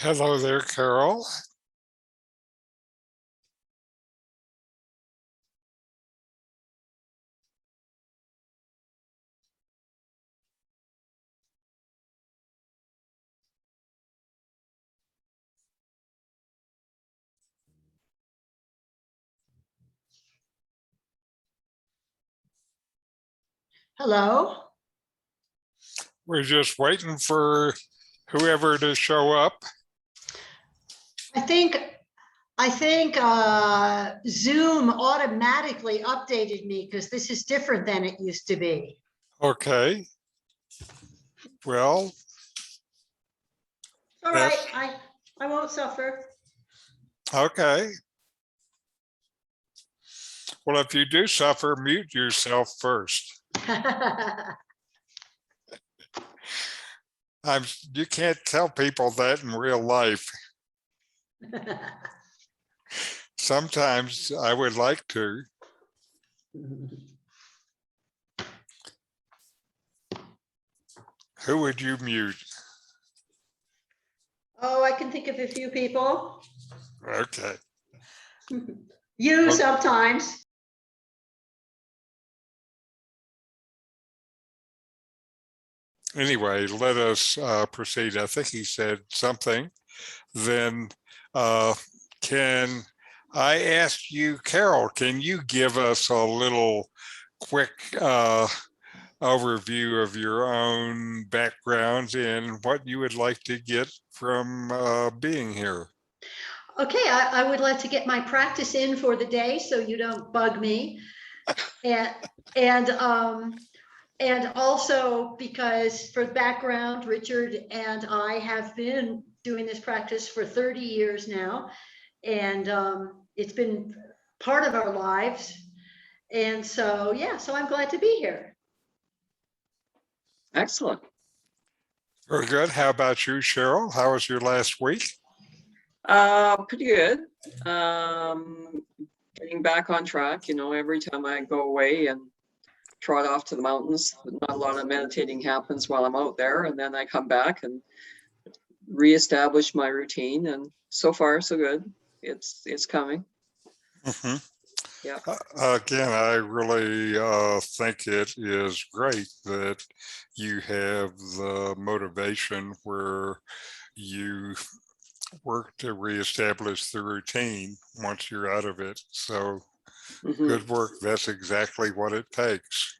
Hello there, Carol. Hello. We're just waiting for whoever to show up. I think Zoom automatically updated me because this is different than it used to be. Okay. Well, All right, I won't suffer. Okay. Well, if you do suffer, mute yourself first. You can't tell people that in real life. Sometimes I would like to. Who would you mute? Oh, I can think of a few people. Okay. You Okay. sometimes. Anyway, let us proceed. I think he said something. Then can I ask you, Carol, can you give us a little quick overview of your own background and what you would like to get from being here? Okay, I would like to get my practice in for the day so you don't bug me. And also because for background, Richard and I have been doing this practice for 30 years now. And it's been part of our lives. And so, yeah, so I'm glad to be here. Excellent. Very good. How about you, Cheryl? How was your last week? Pretty good. Getting back on track. You know, every time I go away and trot off to the mountains, not a lot of meditating happens while I'm out there, and then I come back and reestablish my routine. And so far, so good. It's coming. Mm-hmm. Yeah. Again, I really think it is great that you have the motivation where you work to reestablish the routine once you're out of it. So good work. That's exactly what it takes.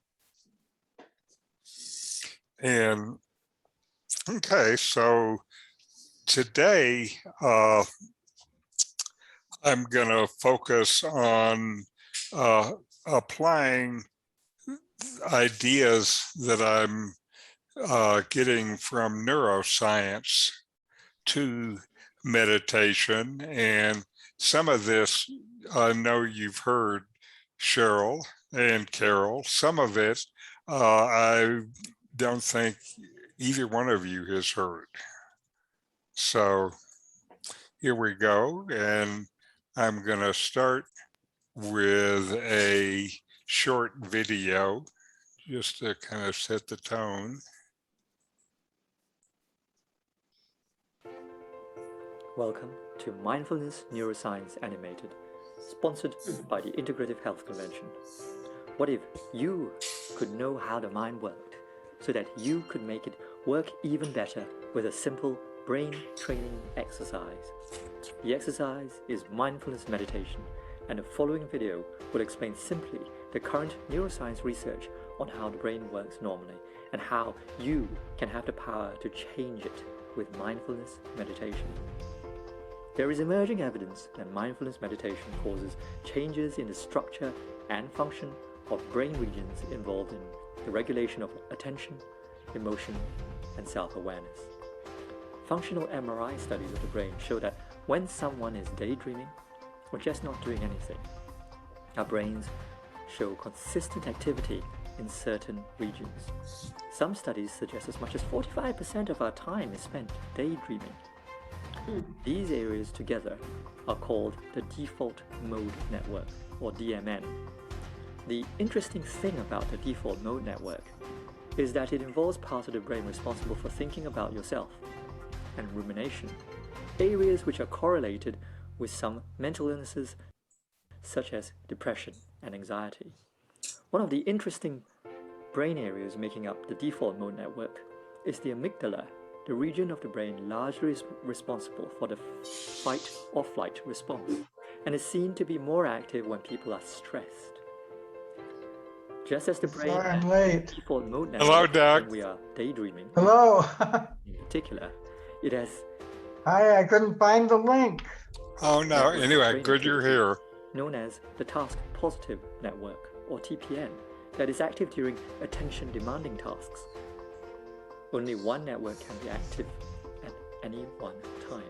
And okay, so today I'm going to focus on applying ideas that I'm getting from neuroscience to meditation. And some of this I know you've heard, Cheryl and Carol. Some of it I don't think either one of you has heard. So here we go. And I'm going to start with a short video just to kind of set the tone. Welcome to Mindfulness Neuroscience Animated, sponsored by the Integrative Health Convention. What if you could know how the mind worked so that you could make it work even better with a simple brain training exercise? The exercise is mindfulness meditation, and the following video will explain simply the current neuroscience research on how the brain works normally and how you can have the power to change it with mindfulness meditation. There is emerging evidence that mindfulness meditation causes changes in the structure and function of brain regions involved in the regulation of attention, emotion, and self-awareness. Functional MRI studies of the brain show that when someone is daydreaming or just not doing anything, our brains show consistent activity in certain regions. Some studies suggest as much as 45% of our time is spent daydreaming. These areas together are called the default mode network, or DMN. The interesting thing about the default mode network is that it involves parts of the brain responsible for thinking about yourself and rumination, areas which are correlated with some mental illnesses such as depression and anxiety. One of the interesting brain areas making up the default mode network is the amygdala, the region of the brain largely responsible for the fight or flight response, and is seen to be more active when people are stressed. Just as the brain Sorry, I'm has late. default mode Hello, network Doug. when we are daydreaming, Hello. in particular, it has Hi, I couldn't find the link. Oh, no. network of Anyway, brain good you're activity here. known as the task positive network, or TPN, that is active during attention demanding tasks. Only one network can be active at any one time.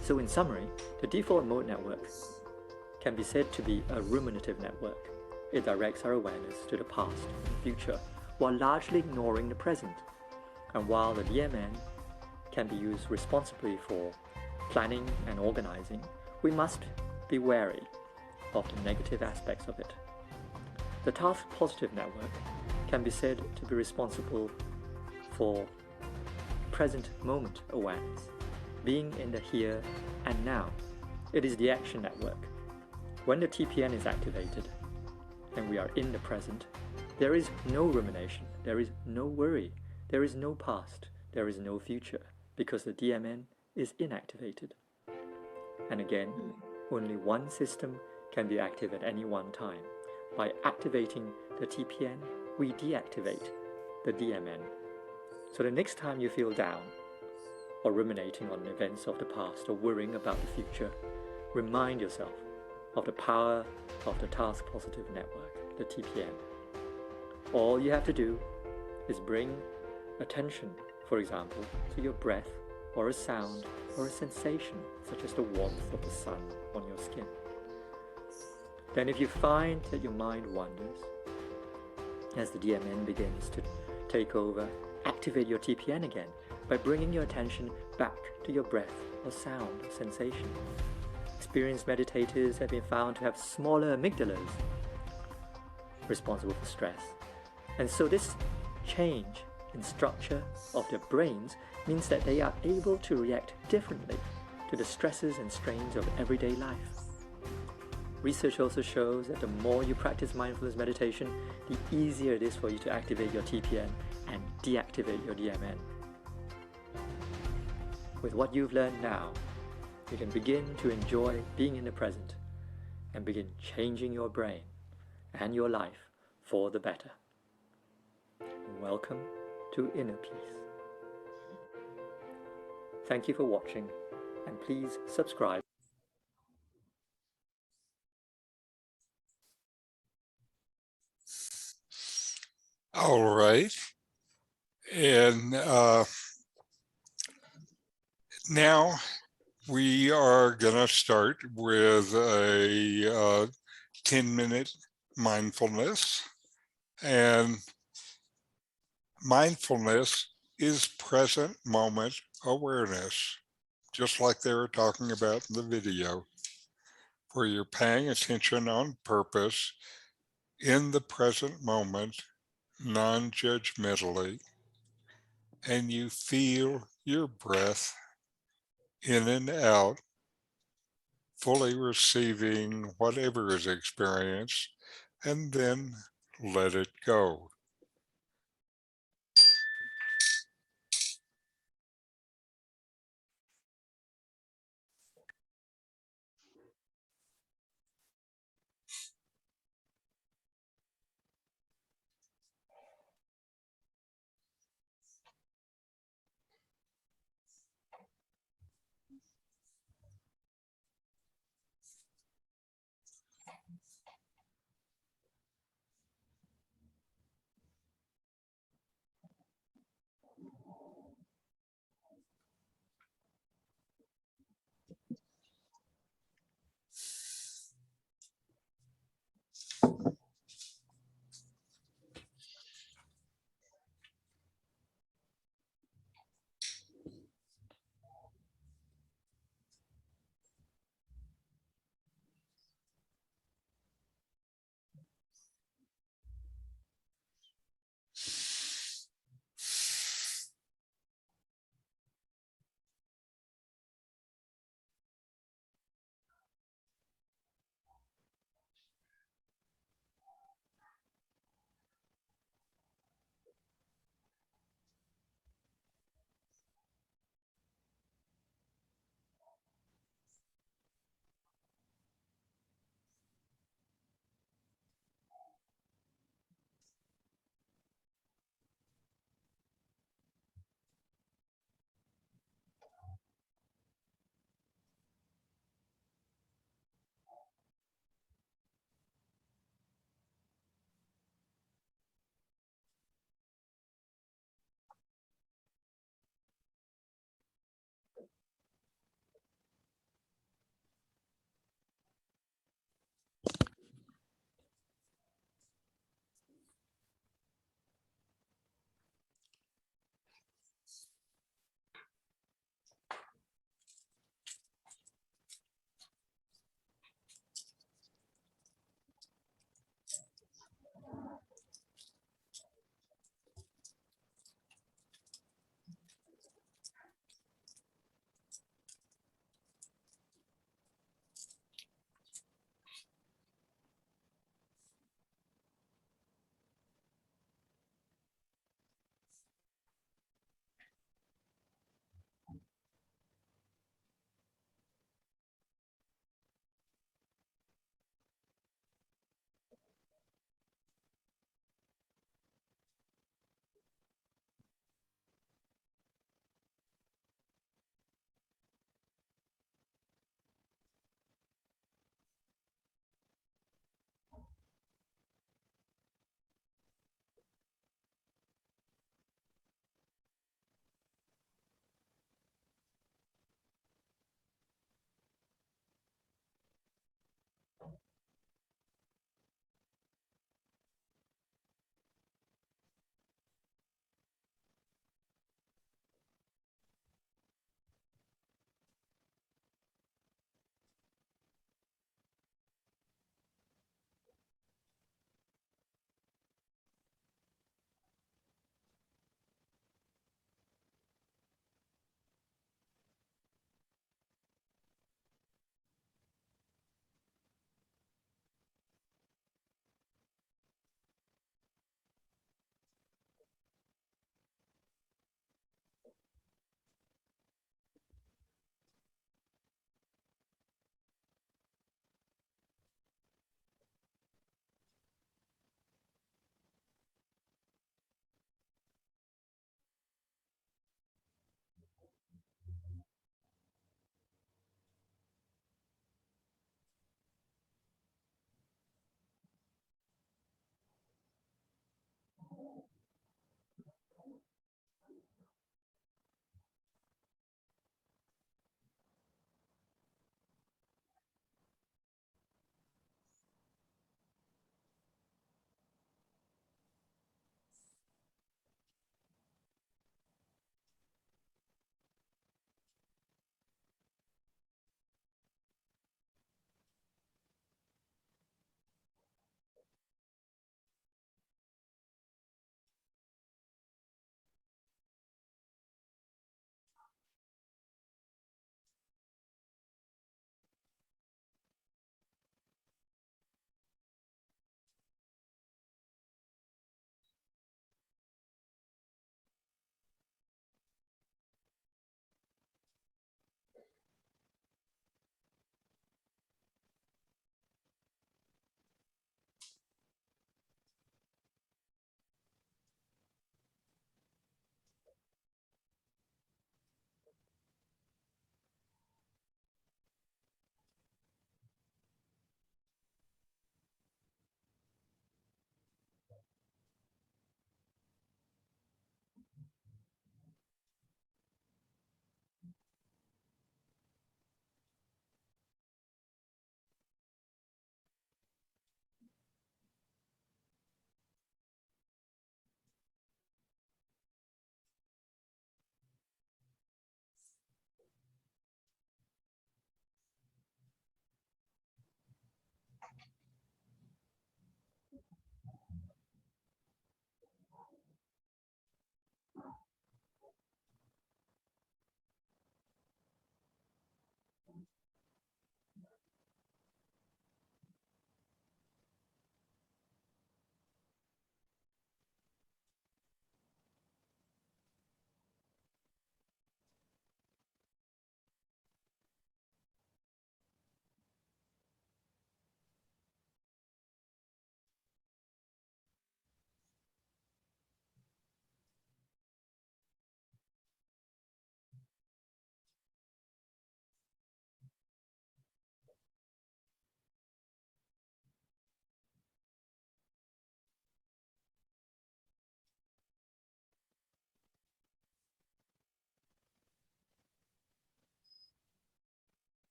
So in summary, the default mode network can be said to be a ruminative network. It directs our awareness to the past and future while largely ignoring the present. And while the DMN can be used responsibly for planning and organizing, we must be wary of the negative aspects of it. The task positive network can be said to be responsible for present moment awareness, being in the here and now. It is the action network. When the TPN is activated and we are in the present, there is no rumination, there is no worry, there is no past, there is no future, because the DMN is inactivated. And again, only one system can be active at any one time. By activating the TPN, we deactivate the DMN. So the next time you feel down, or ruminating on events of the past, or worrying about the future, remind yourself of the power of the task positive network, the TPN. All you have to do is bring attention, for example, to your breath, or a sound, or a sensation, such as the warmth of the sun on your skin. Then if you find that your mind wanders, as the DMN begins to take over, activate your TPN again by bringing your attention back to your breath or sound or sensation. Experienced meditators have been found to have smaller amygdalas responsible for stress. And so this change in structure of their brains means that they are able to react differently to the stresses and strains of everyday life. Research also shows that the more you practice mindfulness meditation, the easier it is for you to activate your TPN and deactivate your DMN. With what you've learned now, you can begin to enjoy being in the present and begin changing your brain and your life for the better. Welcome to Inner Peace. Thank you for watching, and please subscribe. All right. And now we are going to start with a 10-minute mindfulness. And mindfulness is present moment awareness, just like they were talking about in the video, where you're paying attention on purpose in the present moment, non-judgmentally, and you feel your breath in and out, fully receiving whatever is experienced, and then let it go.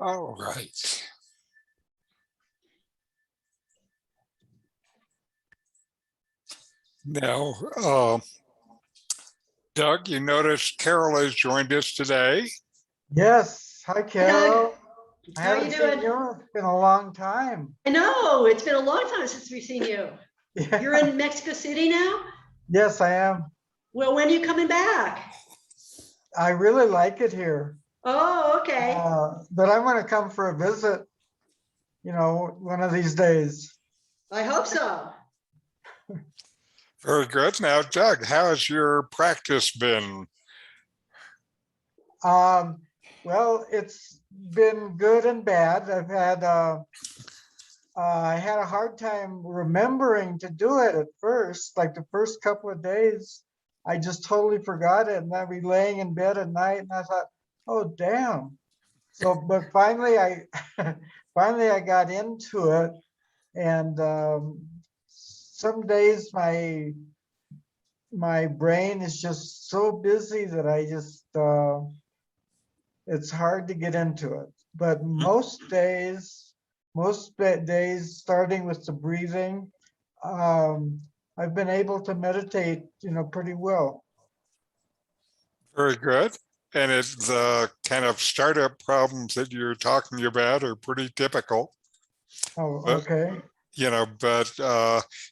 All right. Now, Doug, you noticed Carol has joined us today. Yes, hi Doug. Carol. I How you haven't doing? seen you. It's been a long time. I know, it's been a long time since we've seen you. Yeah. You're in Mexico City now? Yes, I am. Well, when are you coming back? I really like it here. Oh, okay. But I'm going to come for a visit, one of these days. I hope so. Very good. Now, Doug, how has your practice been? Well, it's been good and bad. I had a hard time remembering to do it at first, like the first couple of days. I just totally forgot it, and I'd be laying in bed at night, and I thought, "Oh, damn!" So, but finally, finally I got into it, and some days my brain is just so busy that I just it's hard to get into it. But most days, starting with the breathing, I've been able to meditate, pretty well. Very good. And the kind of startup problems that you're talking about are pretty typical. Oh, But, okay.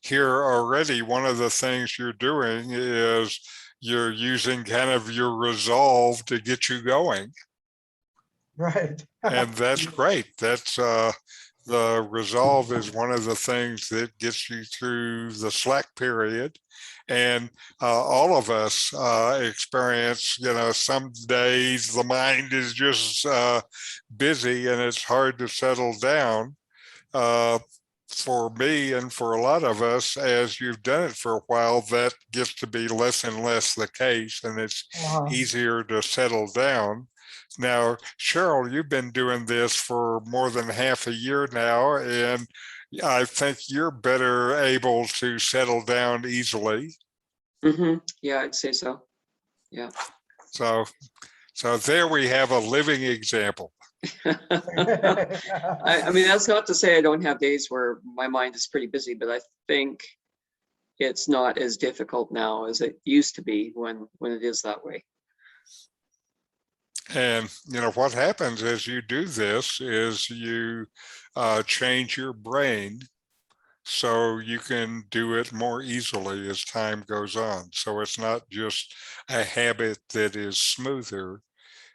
Here already, one of the things you're doing is you're using kind of your resolve to get you going. Right. And that's great. That's the resolve is one of the things that gets you through the slack period. And all of us experience, some days the mind is just busy and it's hard to settle down. For me and for a lot of us, as you've done it for a while, that gets to be less and less the case, and it's easier to settle down. Now, Cheryl, you've been doing this for more than half a year now, and I think you're better able to settle down easily. Yeah, I'd say so. Yeah. So there we have a living example. I mean, that's not to say I don't have days where my mind is pretty busy, but I think it's not as difficult now as it used to be when it is that way. And what happens as you do this is you change your brain so you can do it more easily as time goes on. So it's not just a habit that is smoother.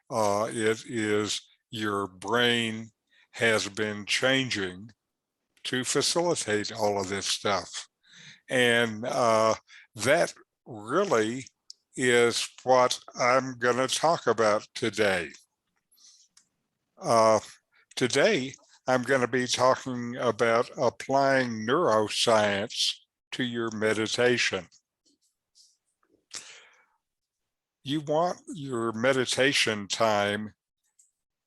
It is your brain has been changing to facilitate all of this stuff. And that really is what I'm going to talk about today. Today, I'm going to be talking about applying neuroscience to your meditation. You want your meditation time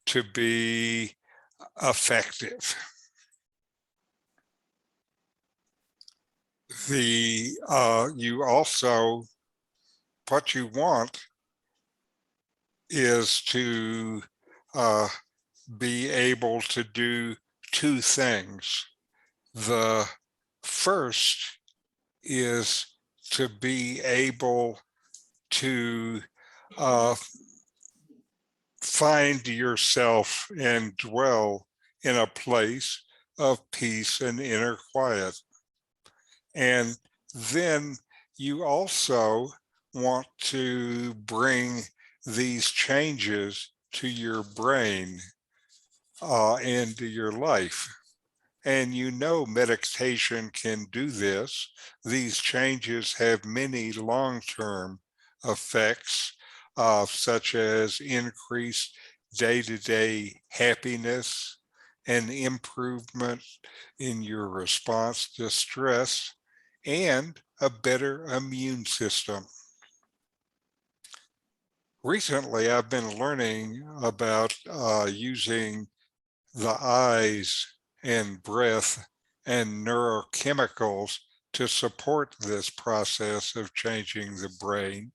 to be effective. What you want is to be able to do two things. The first is to be able to find yourself and dwell in a place of peace and inner quiet. And then you also want to bring these changes to your brain into your life. And meditation can do this. These changes have many long-term effects, such as increased day-to-day happiness and improvement in your response to stress and a better immune system. Recently, I've been learning about using the eyes and breath and neurochemicals to support this process of changing the brain.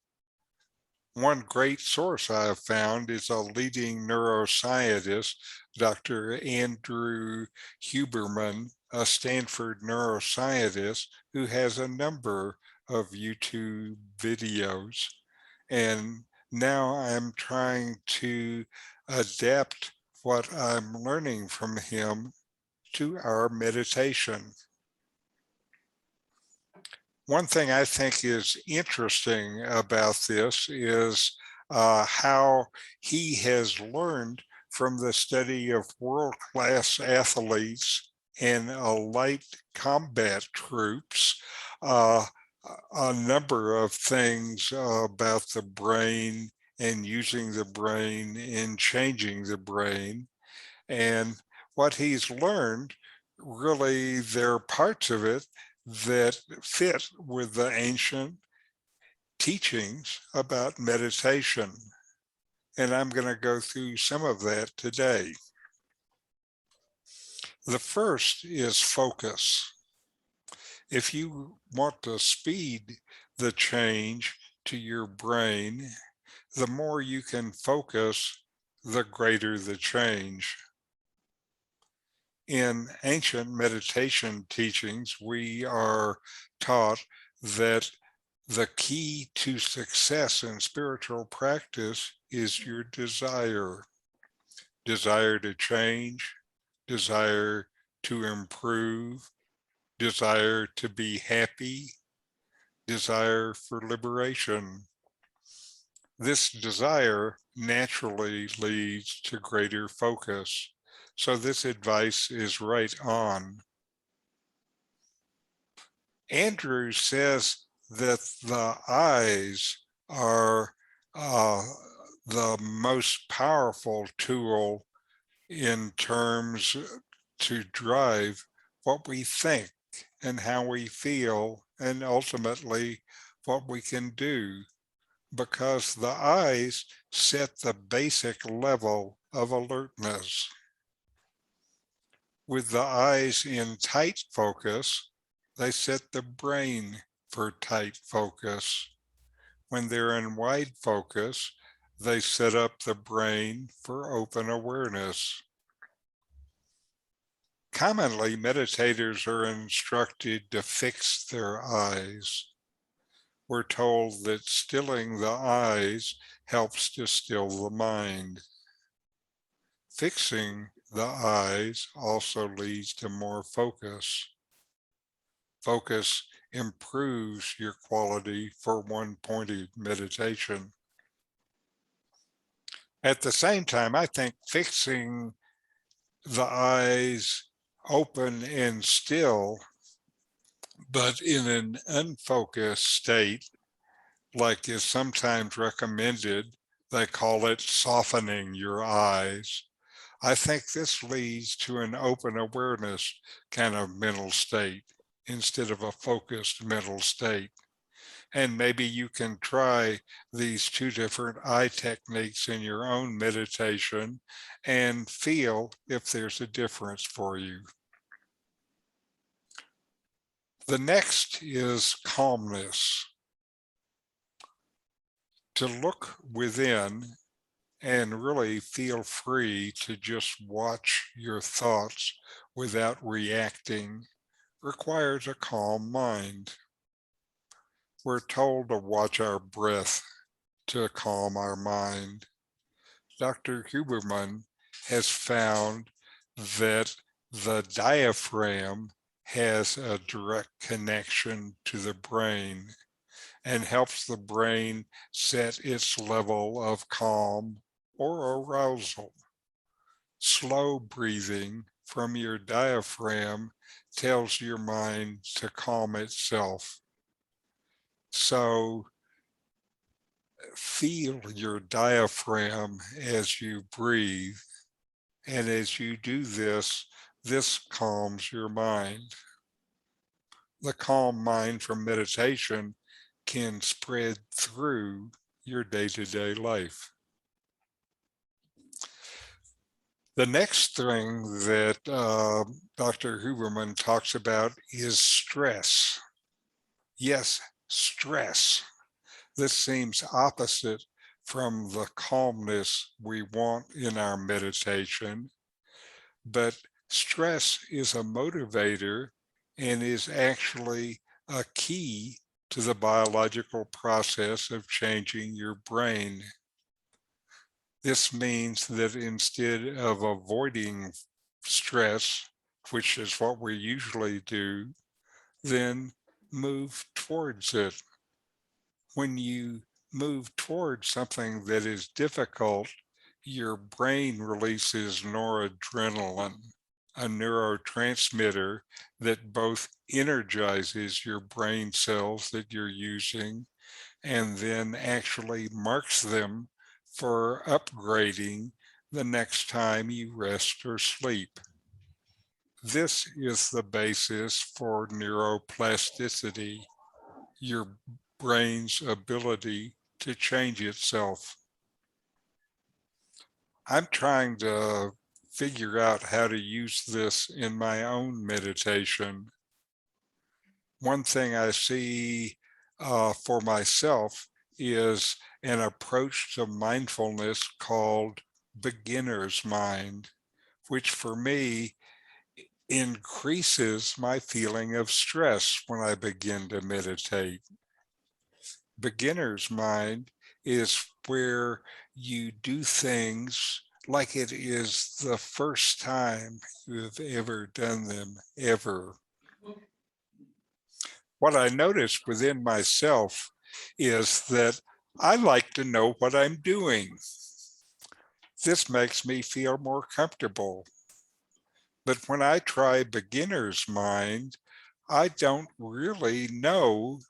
One great source I have found is a leading neuroscientist, Dr. Andrew Huberman, a Stanford neuroscientist who has a number of YouTube videos. And now I'm trying to adapt what I'm learning from him to our meditation. One thing I think is interesting about this is how he has learned from the study of world-class athletes and light combat troops a number of things about the brain and using the brain and changing the brain. And what he's learned, really, there are parts of it that fit with the ancient teachings about meditation. And I'm going to go through some of that today. The first is focus. If you want to speed the change to your brain, the more you can focus, the greater the change. In ancient meditation teachings, we are taught that the key to success in spiritual practice is your desire. Desire to change, desire to improve, desire to be happy, desire for liberation. This desire naturally leads to greater focus. So this advice is right on. Andrew says that the eyes are the most powerful tool in terms to drive what we think and how we feel, and ultimately what we can do, because the eyes set the basic level of alertness. With the eyes in tight focus, they set the brain for tight focus. When they're in wide focus, they set up the brain for open awareness. Commonly, meditators are instructed to fix their eyes. We're told that stilling the eyes helps to still the mind. Fixing the eyes also leads to more focus. Focus improves your quality for one-pointed meditation. At the same time, I think fixing the eyes open and still, but in an unfocused state, like is sometimes recommended, they call it softening your eyes. I think this leads to an open awareness kind of mental state instead of a focused mental state. And maybe you can try these two different eye techniques in your own meditation and feel if there's a difference for you. The next is calmness. To look within and really feel free to just watch your thoughts without reacting requires a calm mind. We're told to watch our breath to calm our mind. Dr. Huberman has found that the diaphragm has a direct connection to the brain and helps the brain set its level of calm or arousal. Slow breathing from your diaphragm tells your mind to calm itself. So feel your diaphragm as you breathe. And as you do this, this calms your mind. The calm mind from meditation can spread through your day-to-day life. The next thing that Dr. Huberman talks about is stress. Yes, stress. This seems opposite from the calmness we want in our meditation, but stress is a motivator and is actually a key to the biological process of changing your brain. This means that instead of avoiding stress, which is what we usually do, then move towards it. When you move towards something that is difficult, your brain releases noradrenaline, a neurotransmitter that both energizes your brain cells that you're using and then actually marks them for upgrading the next time you rest or sleep. This is the basis for neuroplasticity, your brain's ability to change itself. I'm trying to figure out how to use this in my own meditation. One thing I see for myself is an approach to mindfulness called beginner's mind, which for me increases my feeling of stress when I begin to meditate. Beginner's mind is where you do things like it is the first time you have ever done them, ever. What I notice within myself is that I like to know what I'm doing. This makes me feel more comfortable. But when I try beginner's mind, I don't really know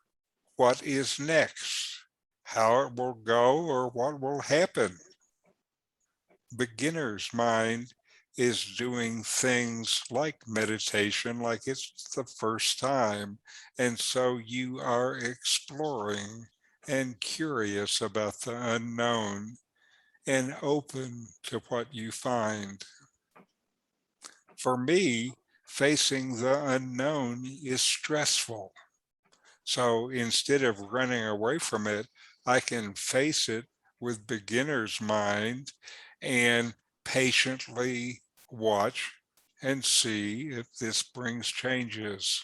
what is next, how it will go, or what will happen. Beginner's mind is doing things like meditation, like it's the first time. And so you are exploring and curious about the unknown and open to what you find. For me, facing the unknown is stressful. So instead of running away from it, I can face it with beginner's mind and patiently watch and see if this brings changes.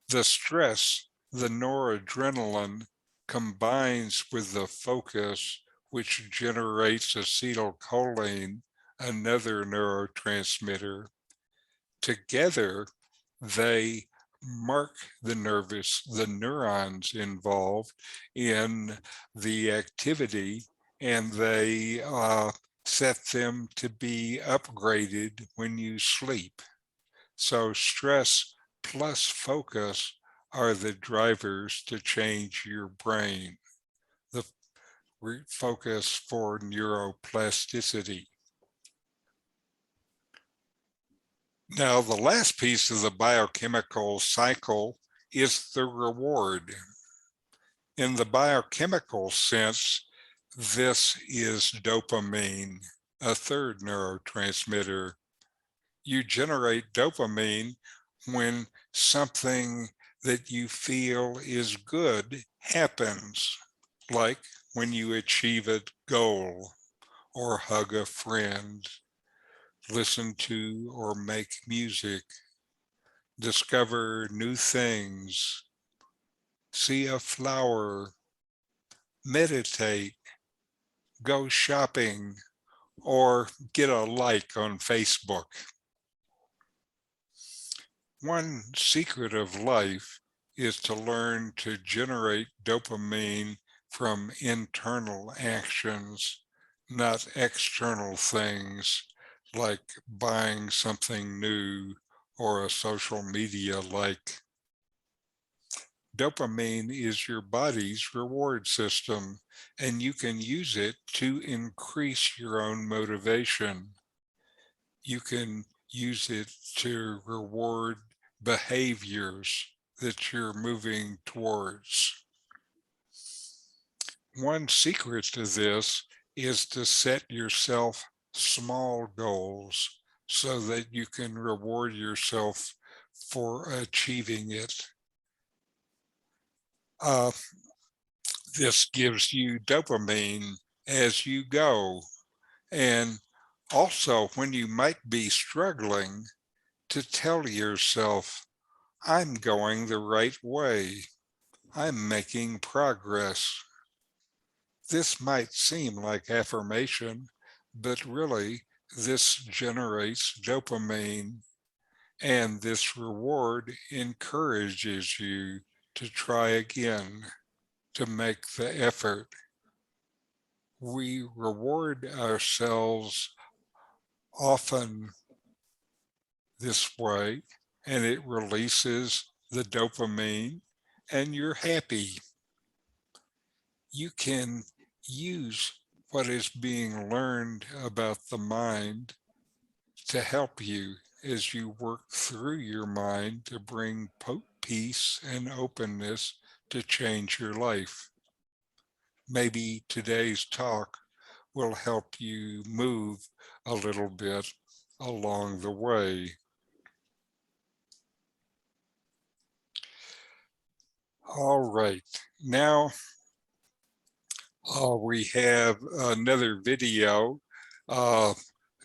The stress, the noradrenaline, combines with the focus, which generates acetylcholine, another neurotransmitter. Together, they mark the neurons involved in the activity, and they set them to be upgraded when you sleep. So stress plus focus are the drivers to change your brain, the focus for neuroplasticity. Now, the last piece of the biochemical cycle is the reward. In the biochemical sense, this is dopamine, a third neurotransmitter. You generate dopamine when something that you feel is good happens, like when you achieve a goal or hug a friend, listen to or make music, discover new things, see a flower, meditate, go shopping, or get a like on Facebook. One secret of life is to learn to generate dopamine from internal actions, not external things like buying something new or a social media like. Dopamine is your body's reward system, and you can use it to increase your own motivation. You can use it to reward behaviors that you're moving towards. One secret to this is to set yourself small goals so that you can reward yourself for achieving it. This gives you dopamine as you go. And also, when you might be struggling, to tell yourself, I'm going the right way. I'm making progress. This might seem like affirmation, but really, this generates dopamine, and this reward encourages you to try again, to make the effort. We reward ourselves often this way, and it releases the dopamine, and you're happy. You can use what is being learned about the mind to help you as you work through your mind to bring peace and openness to change your life. Maybe today's talk will help you move a little bit along the way. All right, now we have another video.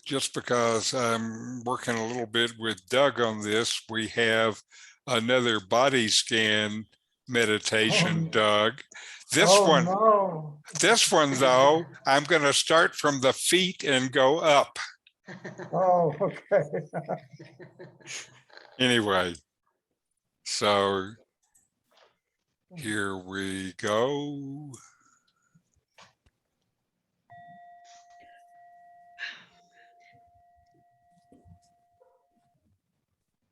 Just because I'm working a little bit with Doug on this, we have another body scan meditation, Doug. This one, no. this one though, I'm going to start from the feet and go up. Oh, okay. Anyway, so here we go.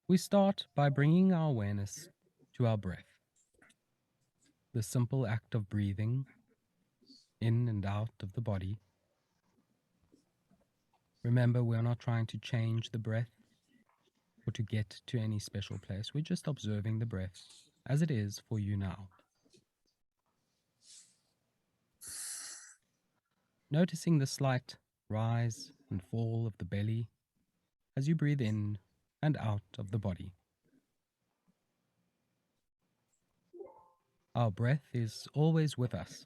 We start by bringing our awareness to our breath. The simple act of breathing in and out of the body. Remember, we're not trying to change the breath or to get to any special place. We're just observing the breath as it is for you now. Noticing the slight rise and fall of the belly as you breathe in and out of the body. Our breath is always with us.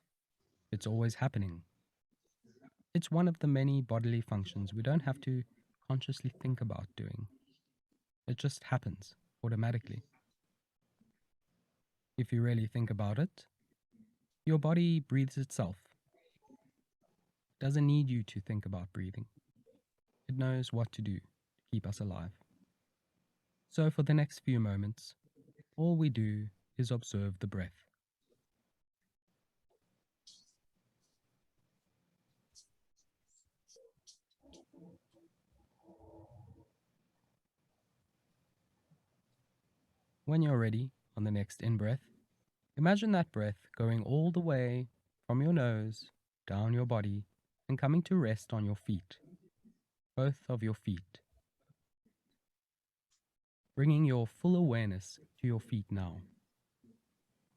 It's always happening. It's one of the many bodily functions we don't have to consciously think about doing. It just happens automatically. If you really think about it, your body breathes itself. It doesn't need you to think about breathing. It knows what to do to keep us alive. So for the next few moments, all we do is observe the breath. When you're ready, on the next in-breath, imagine that breath going all the way from your nose, down your body, and coming to rest on your feet, both of your feet. Bringing your full awareness to your feet now.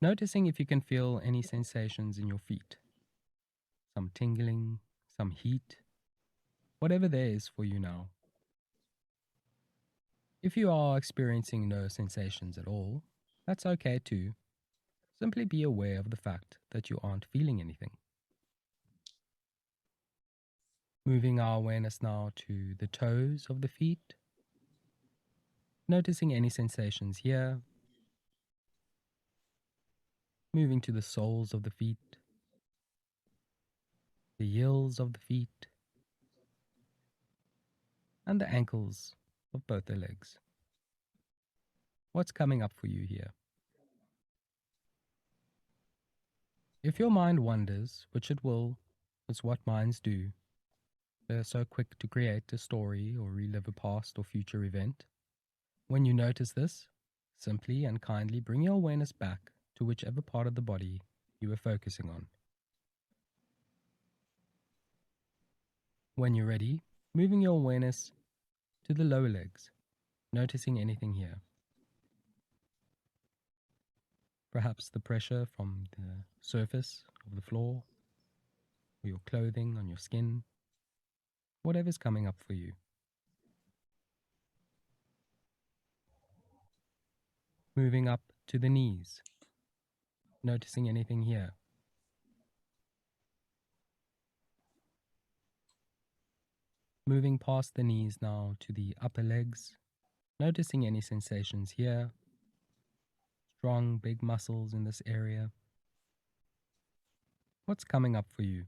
Noticing if you can feel any sensations in your feet. Some tingling, some heat, whatever there is for you now. If you are experiencing no sensations at all, that's okay too. Simply be aware of the fact that you aren't feeling anything. Moving our awareness now to the toes of the feet. Noticing any sensations here. Moving to the soles of the feet. The heels of the feet. And the ankles of both the legs. What's coming up for you here? If your mind wanders, which it will, it's what minds do. They're so quick to create a story or relive a past or future event. When you notice this, simply and kindly bring your awareness back to whichever part of the body you were focusing on. When you're ready, moving your awareness to the lower legs, noticing anything here. Perhaps the pressure from the surface of the floor, or your clothing on your skin, whatever's coming up for you. Moving up to the knees, noticing anything here. Moving past the knees now to the upper legs, noticing any sensations here. Strong, big muscles in this area. What's coming up for you?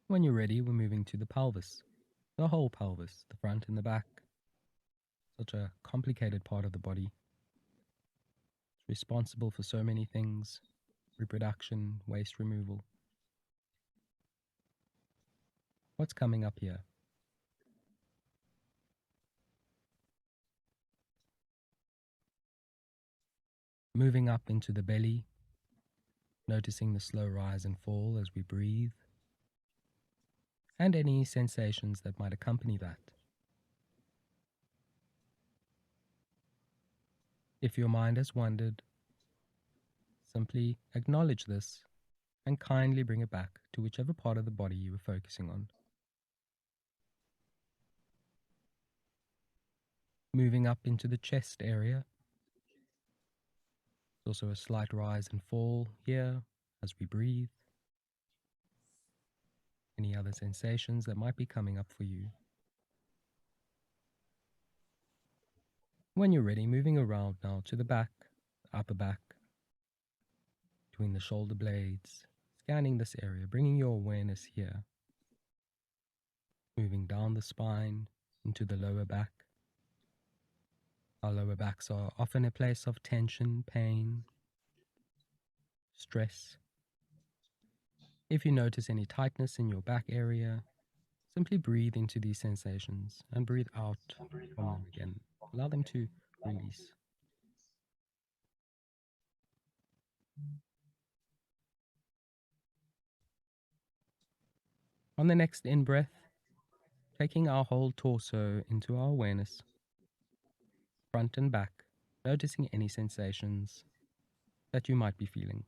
When you're ready, we're moving to the pelvis, the whole pelvis, the front and the back. Such a complicated part of the body. It's responsible for so many things: reproduction, waste removal. What's coming up here? Moving up into the belly, noticing the slow rise and fall as we breathe, and any sensations that might accompany that. If your mind has wandered, simply acknowledge this and kindly bring it back to whichever part of the body you were focusing on. Moving up into the chest area. There's also a slight rise and fall here as we breathe. Any other sensations that might be coming up for you? When you're ready, moving around now to the back, the upper back, between the shoulder blades, scanning this area, bringing your awareness here. Moving down the spine into the lower back. Our lower backs are often a place of tension, pain, stress. If you notice any tightness in your back area, simply breathe into these sensations and breathe out from them again. Allow them to release. On the next in-breath, taking our whole torso into our awareness, front and back, noticing any sensations that you might be feeling.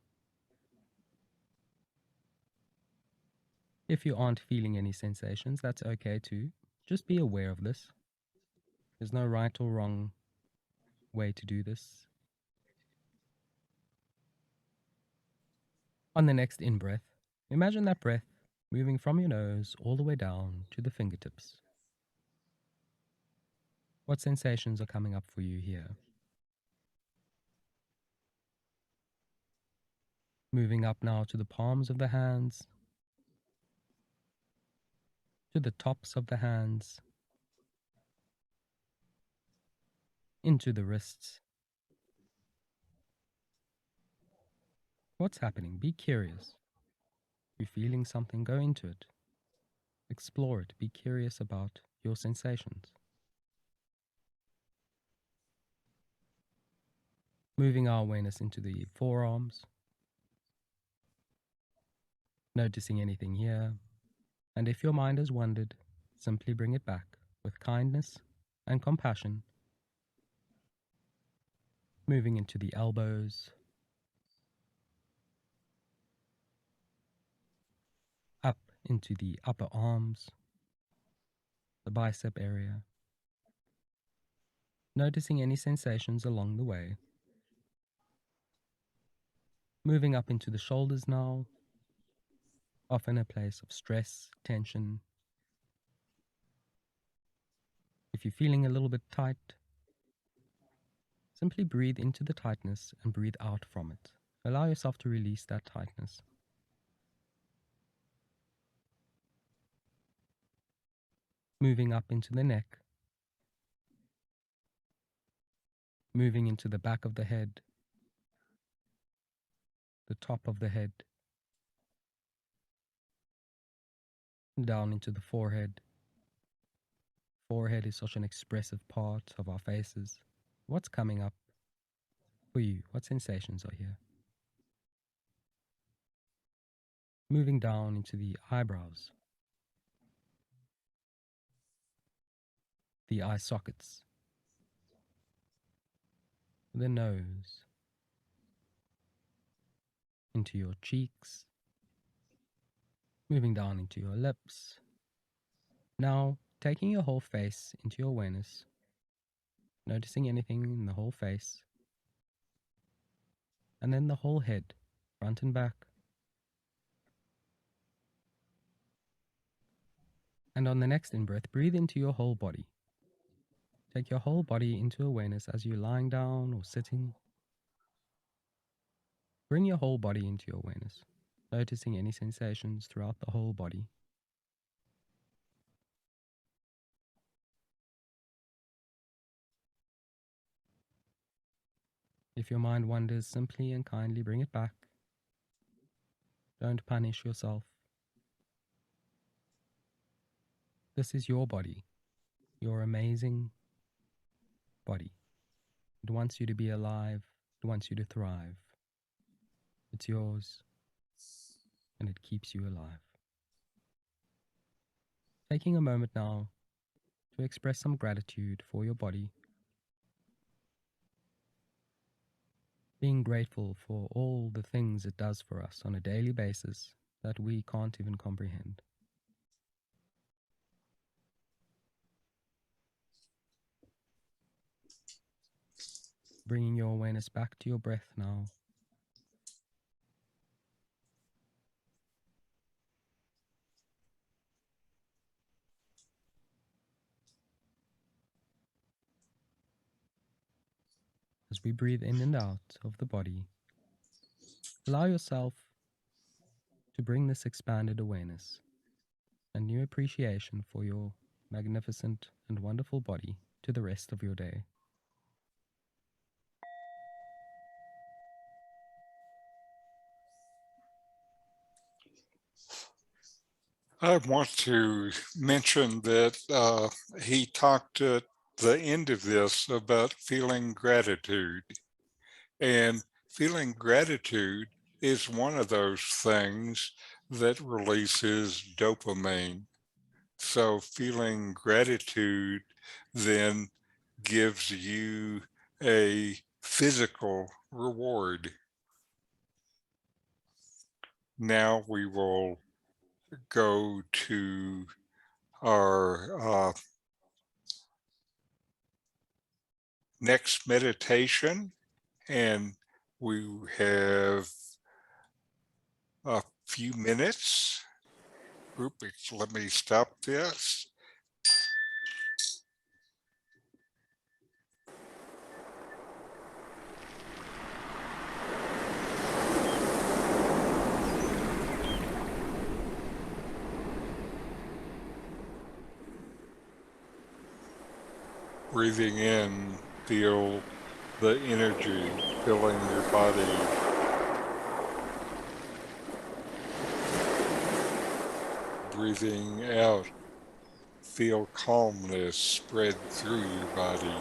If you aren't feeling any sensations, that's okay too. Just be aware of this. There's no right or wrong way to do this. On the next in-breath, imagine that breath moving from your nose all the way down to the fingertips. What sensations are coming up for you here? Moving up now to the palms of the hands, to the tops of the hands, into the wrists. What's happening? Be curious. If you're feeling something, go into it. Explore it. Be curious about your sensations. Moving our awareness into the forearms, noticing anything here. And if your mind has wandered, simply bring it back with kindness and compassion. Moving into the elbows, up into the upper arms, the bicep area. Noticing any sensations along the way. Moving up into the shoulders now, often a place of stress, tension. If you're feeling a little bit tight, simply breathe into the tightness and breathe out from it. Allow yourself to release that tightness. Moving up into the neck. Moving into the back of the head, the top of the head, down into the forehead. Forehead is such an expressive part of our faces. What's coming up for you? What sensations are here? Moving down into the eyebrows, the eye sockets, the nose, into your cheeks, moving down into your lips. Now, taking your whole face into your awareness, noticing anything in the whole face, and then the whole head, front and back. And on the next in-breath, breathe into your whole body. Take your whole body into awareness as you're lying down or sitting. Bring your whole body into your awareness, noticing any sensations throughout the whole body. If your mind wanders, simply and kindly bring it back. Don't punish yourself. This is your body, your amazing body. It wants you to be alive. It wants you to thrive. It's yours, and it keeps you alive. Taking a moment now to express some gratitude for your body, being grateful for all the things it does for us on a daily basis that we can't even comprehend. Bringing your awareness back to your breath now. As we breathe in and out of the body, allow yourself to bring this expanded awareness and new appreciation for your magnificent and wonderful body to the rest of your day. I want to mention that he talked at the end of this about feeling gratitude. And feeling gratitude is one of those things that releases dopamine. So feeling gratitude then gives you a physical reward. Now we will go to our next meditation, and we have a few minutes. Oops, let me stop this. Breathing in, feel the energy filling your body. Breathing out, feel calmness spread through your body.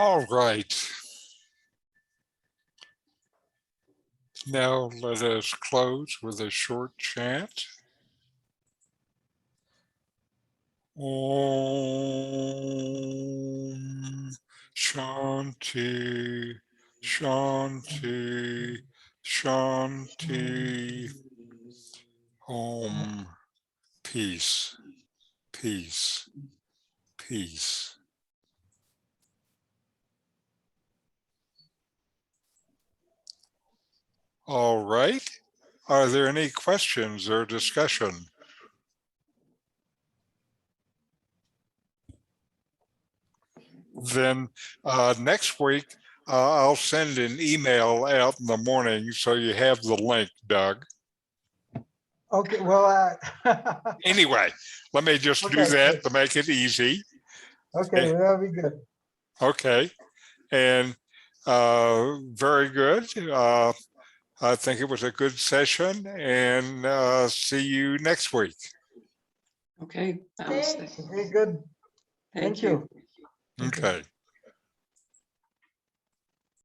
All right. Now let us close with a short chant. Om Shanti, Shanti, Shanti. Om. Peace, peace, peace. All right. Are there any questions or discussion? Then next week, I'll send an email out in the morning so you have the link, Doug. Okay, well, Anyway, let me just do Okay, that good. to make it easy. okay, well, that'll be good. Okay. And very good. I think it was a good session, and see you next week. Okay. Thanks. Namaste. Okay, good. Thank Thank you. you. Okay.